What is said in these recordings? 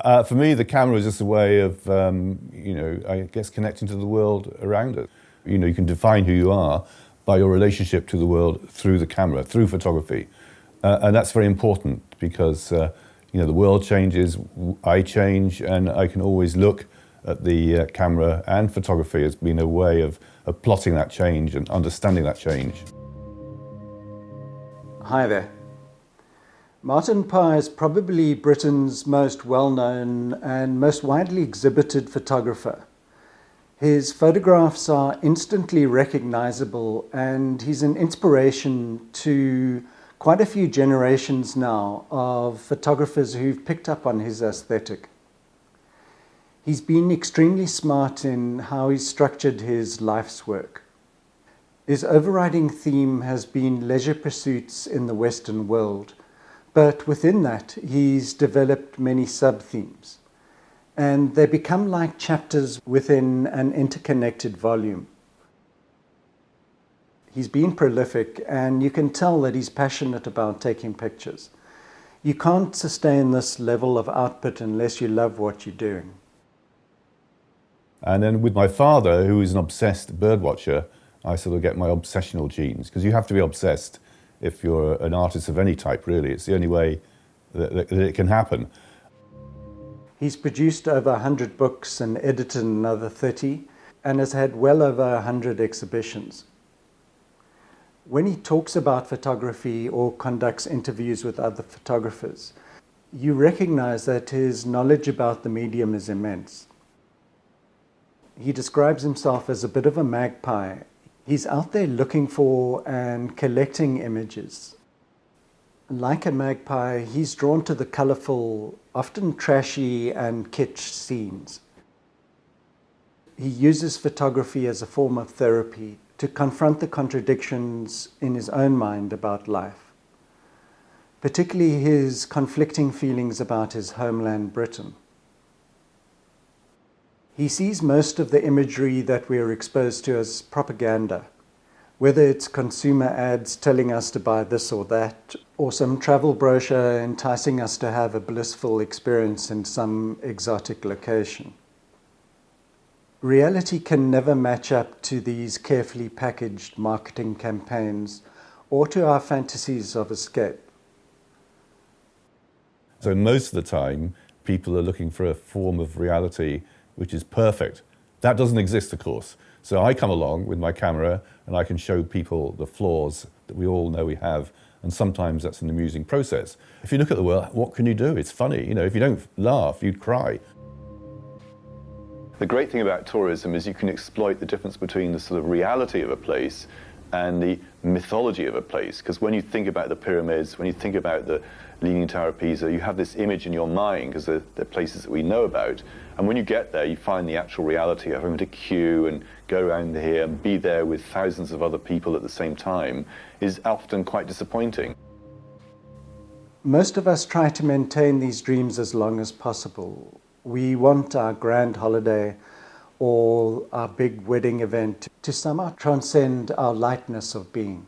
For me, the camera is just a way of, I guess, connecting to the world around us. You can define who you are by your relationship to the world through the camera, through photography. And that's very important because, the world changes, I change, and I can always look at the camera and photography as being a way of plotting that change and understanding that change. Hi there. Martin Parr is probably Britain's most well-known and most widely exhibited photographer. His photographs are instantly recognizable, and he's an inspiration to quite a few generations now of photographers who've picked up on his aesthetic. He's been extremely smart in how he's structured his life's work. His overriding theme has been leisure pursuits in the Western world, but within that, he's developed many sub-themes, and they become like chapters within an interconnected volume. He's been prolific, and you can tell that he's passionate about taking pictures. You can't sustain this level of output unless you love what you're doing. And then with my father, who is an obsessed bird watcher, I sort of get my obsessional genes, because you have to be obsessed if you're an artist of any type, really. It's the only way that it can happen. He's produced over 100 books and edited another 30, and has had well over 100 exhibitions. When he talks about photography or conducts interviews with other photographers, you recognize that his knowledge about the medium is immense. He describes himself as a bit of a magpie. He's out there looking for and collecting images. Like a magpie, he's drawn to the colorful, often trashy and kitsch scenes. He uses photography as a form of therapy to confront the contradictions in his own mind about life, particularly his conflicting feelings about his homeland, Britain. He sees most of the imagery that we are exposed to as propaganda, whether it's consumer ads telling us to buy this or that, or some travel brochure enticing us to have a blissful experience in some exotic location. Reality can never match up to these carefully packaged marketing campaigns or to our fantasies of escape. So most of the time, people are looking for a form of reality which is perfect. That doesn't exist, of course. So I come along with my camera and I can show people the flaws that we all know we have. And sometimes that's an amusing process. If you look at the world, what can you do? It's funny. If you don't laugh, you'd cry. The great thing about tourism is you can exploit the difference between the sort of reality of a place and the mythology of a place. Because when you think about the pyramids, when you think about the Leaning Tower of Pisa, you have this image in your mind because they're places that we know about. And when you get there, you find the actual reality of having to queue and go around here and be there with thousands of other people at the same time is often quite disappointing. Most of us try to maintain these dreams as long as possible. We want our grand holiday or our big wedding event to somehow transcend our lightness of being.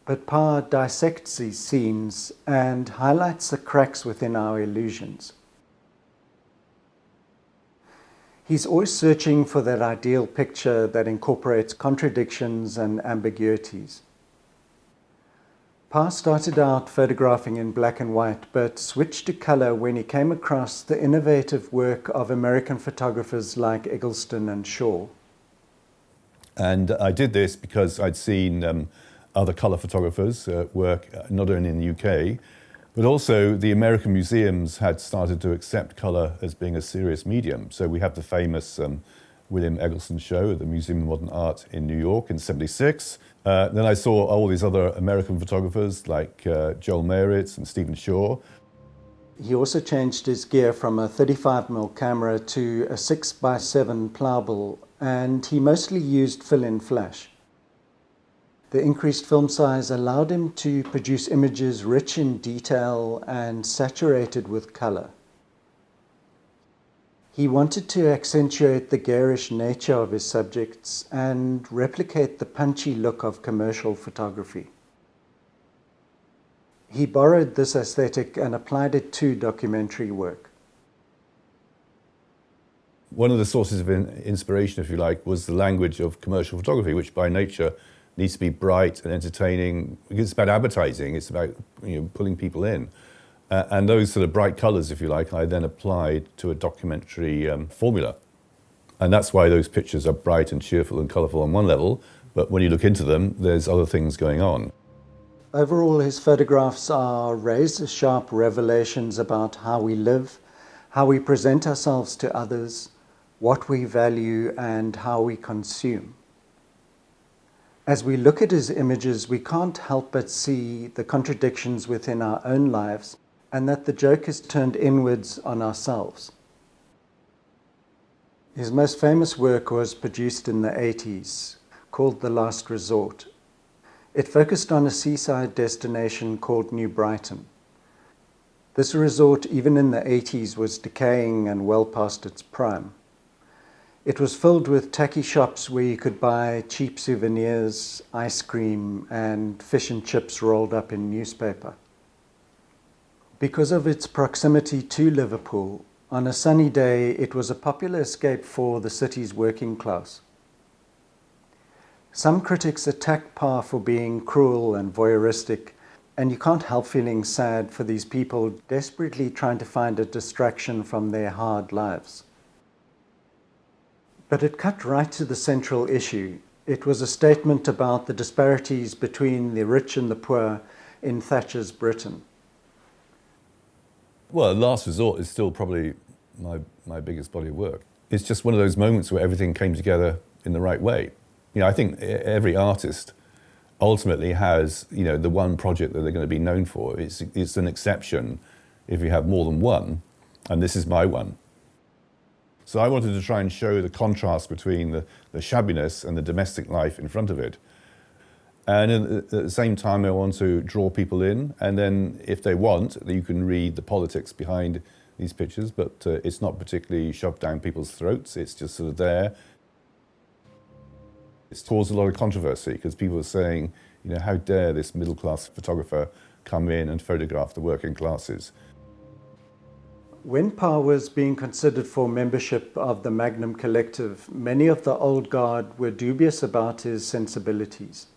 But Parr dissects these scenes and highlights the cracks within our illusions. He's always searching for that ideal picture that incorporates contradictions and ambiguities. Parr started out photographing in black and white, but switched to color when he came across the innovative work of American photographers like Eggleston and Shaw. And I did this because I'd seen other color photographers work not only in the UK, but also the American museums had started to accept color as being a serious medium. So we have the famous William Eggleston show at the Museum of Modern Art in New York in '76. Then I saw all these other American photographers like Joel Maritz and Stephen Shaw. He also changed his gear from a 35mm camera to a 6x7 plowable, and he mostly used fill-in flash. The increased film size allowed him to produce images rich in detail and saturated with color. He wanted to accentuate the garish nature of his subjects and replicate the punchy look of commercial photography. He borrowed this aesthetic and applied it to documentary work. One of the sources of inspiration, if you like, was the language of commercial photography, which by nature needs to be bright and entertaining. It's about advertising. It's about pulling people in. And those sort of bright colours, if you like, I then applied to a documentary formula. And that's why those pictures are bright and cheerful and colourful on one level. But when you look into them, there's other things going on. Overall, his photographs are razor-sharp revelations about how we live, how we present ourselves to others, what we value, and how we consume. As we look at his images, we can't help but see the contradictions within our own lives, and that the joke is turned inwards on ourselves. His most famous work was produced in the 80s, called The Last Resort. It focused on a seaside destination called New Brighton. This resort, even in the 80s, was decaying and well past its prime. It was filled with tacky shops where you could buy cheap souvenirs, ice cream, and fish and chips rolled up in newspaper. Because of its proximity to Liverpool, on a sunny day, it was a popular escape for the city's working class. Some critics attack Parr for being cruel and voyeuristic, and you can't help feeling sad for these people desperately trying to find a distraction from their hard lives. But it cut right to the central issue. It was a statement about the disparities between the rich and the poor in Thatcher's Britain. Well, Last Resort is still probably my biggest body of work. It's just one of those moments where everything came together in the right way. I think every artist ultimately has, the one project that they're going to be known for. It's an exception if you have more than one, and this is my one. So I wanted to try and show the contrast between the shabbiness and the domestic life in front of it. And at the same time, I want to draw people in, and then if they want, you can read the politics behind these pictures, but it's not particularly shoved down people's throats. It's just sort of there. It's caused a lot of controversy because people are saying, how dare this middle-class photographer come in and photograph the working classes? When Parr was being considered for membership of the Magnum Collective, many of the old guard were dubious about his sensibilities.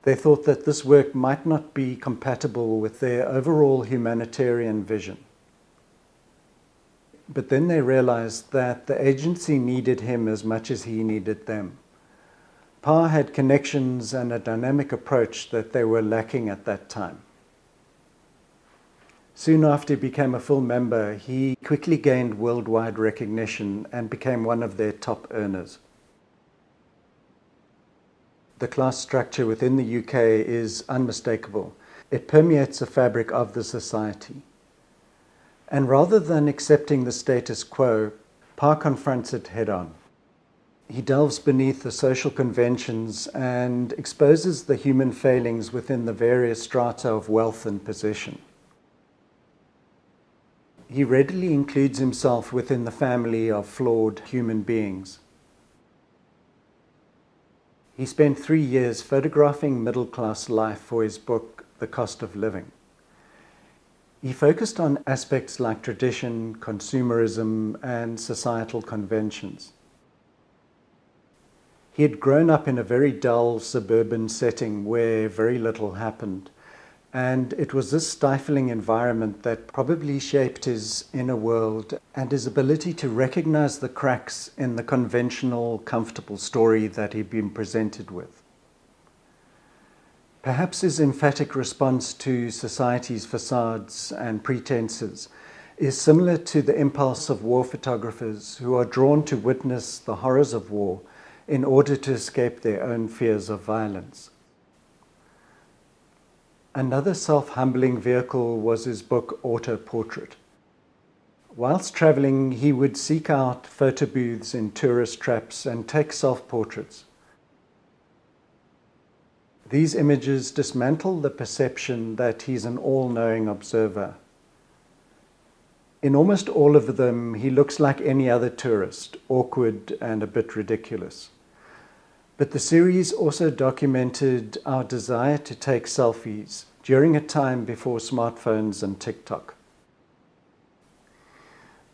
They thought that this work might not be compatible with their overall humanitarian vision. But then they realized that the agency needed him as much as he needed them. Parr had connections and a dynamic approach that they were lacking at that time. Soon after he became a full member, he quickly gained worldwide recognition and became one of their top earners. The class structure within the UK is unmistakable. It permeates the fabric of the society. And rather than accepting the status quo, Parr confronts it head-on. He delves beneath the social conventions and exposes the human failings within the various strata of wealth and position. He readily includes himself within the family of flawed human beings. He spent 3 years photographing middle-class life for his book, The Cost of Living. He focused on aspects like tradition, consumerism, and societal conventions. He had grown up in a very dull suburban setting where very little happened, and it was this stifling environment that probably shaped his inner world and his ability to recognize the cracks in the conventional, comfortable story that he'd been presented with. Perhaps his emphatic response to society's facades and pretenses is similar to the impulse of war photographers who are drawn to witness the horrors of war in order to escape their own fears of violence. Another self-humbling vehicle was his book, Auto Portrait. Whilst traveling, he would seek out photo booths in tourist traps and take self-portraits. These images dismantle the perception that he's an all-knowing observer. In almost all of them, he looks like any other tourist, awkward and a bit ridiculous. But the series also documented our desire to take selfies during a time before smartphones and TikTok.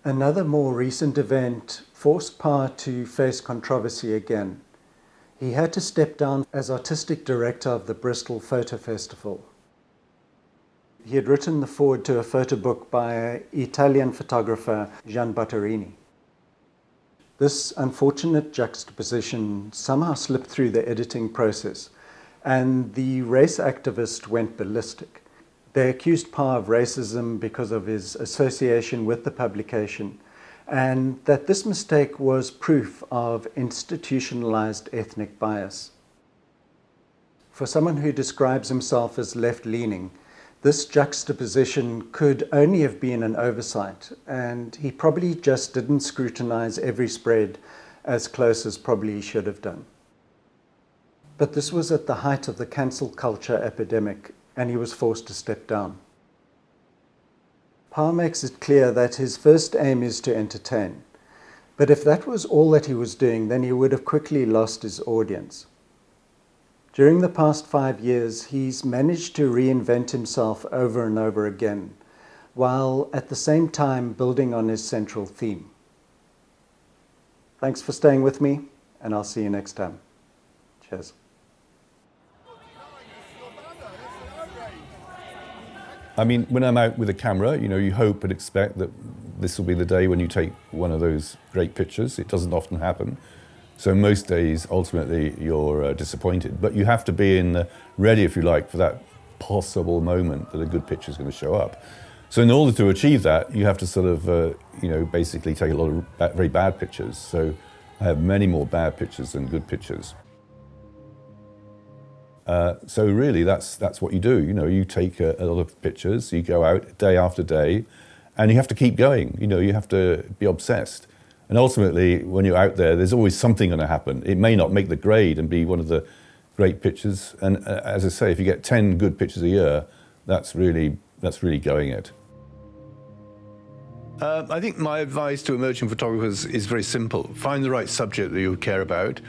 Another more recent event forced Parr to face controversy again. He had to step down as artistic director of the Bristol Photo Festival. He had written the foreword to a photo book by Italian photographer Gian Botterini. This unfortunate juxtaposition somehow slipped through the editing process, and the race activist went ballistic. They accused Parr of racism because of his association with the publication, and that this mistake was proof of institutionalized ethnic bias. For someone who describes himself as left-leaning, this juxtaposition could only have been an oversight, and he probably just didn't scrutinize every spread as close as probably he should have done. But this was at the height of the cancel culture epidemic, and he was forced to step down. Parr makes it clear that his first aim is to entertain, but if that was all that he was doing, then he would have quickly lost his audience. During the past 5 years, he's managed to reinvent himself over and over again, while at the same time building on his central theme. Thanks for staying with me, and I'll see you next time. Cheers. I mean, when I'm out with a camera, you hope and expect that this will be the day when you take one of those great pictures. It doesn't often happen. So most days, ultimately, you're disappointed. But you have to be ready, if you like, for that possible moment that a good picture is going to show up. So in order to achieve that, you have to sort of, basically take a lot of very bad pictures. So I have many more bad pictures than good pictures. So really, that's what you do. You take a lot of pictures, you go out day after day, and you have to keep going. You have to be obsessed. And ultimately, when you're out there, there's always something going to happen. It may not make the grade and be one of the great pictures. And as I say, if you get 10 good pictures a year, that's really going it. I think my advice to emerging photographers is very simple. Find the right subject that you care about.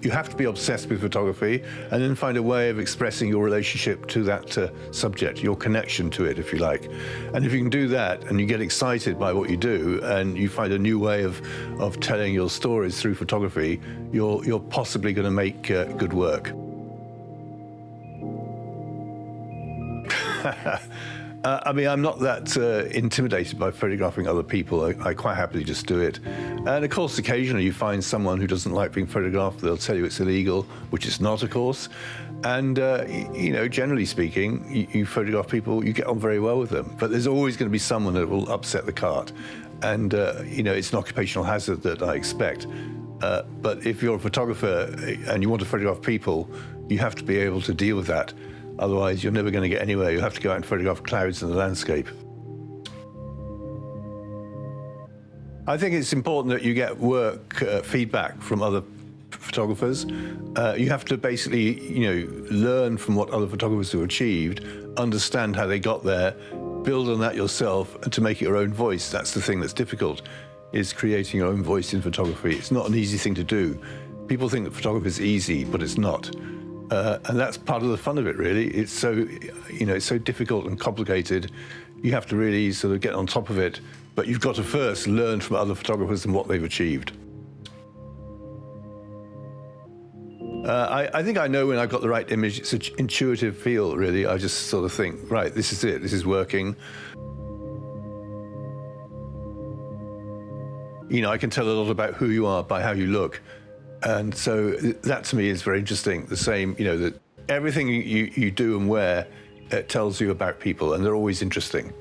You have to be obsessed with photography, and then find a way of expressing your relationship to that subject, your connection to it, if you like. And if you can do that, and you get excited by what you do, and you find a new way of telling your stories through photography, you're possibly going to make good work. I mean, I'm not that intimidated by photographing other people. I quite happily just do it. And of course, occasionally you find someone who doesn't like being photographed. They'll tell you it's illegal, which it's not, of course. And, generally speaking, you photograph people, you get on very well with them. But there's always going to be someone that will upset the cart. And, it's an occupational hazard that I expect. But if you're a photographer and you want to photograph people, you have to be able to deal with that. Otherwise, you're never going to get anywhere. You'll have to go out and photograph clouds and the landscape. I think it's important that you get work feedback from other photographers. You have to basically, learn from what other photographers have achieved, understand how they got there, build on that yourself, and to make it your own voice. That's the thing that's difficult, is creating your own voice in photography. It's not an easy thing to do. People think that photography is easy, but it's not. And that's part of the fun of it, really. It's so, it's so difficult and complicated. You have to really sort of get on top of it, but you've got to first learn from other photographers and what they've achieved. I think I know when I've got the right image. It's an intuitive feel, really. I just sort of think, right, this is it, this is working. I can tell a lot about who you are by how you look. And so that to me is very interesting. The same, that everything you do and wear tells you about people, and they're always interesting.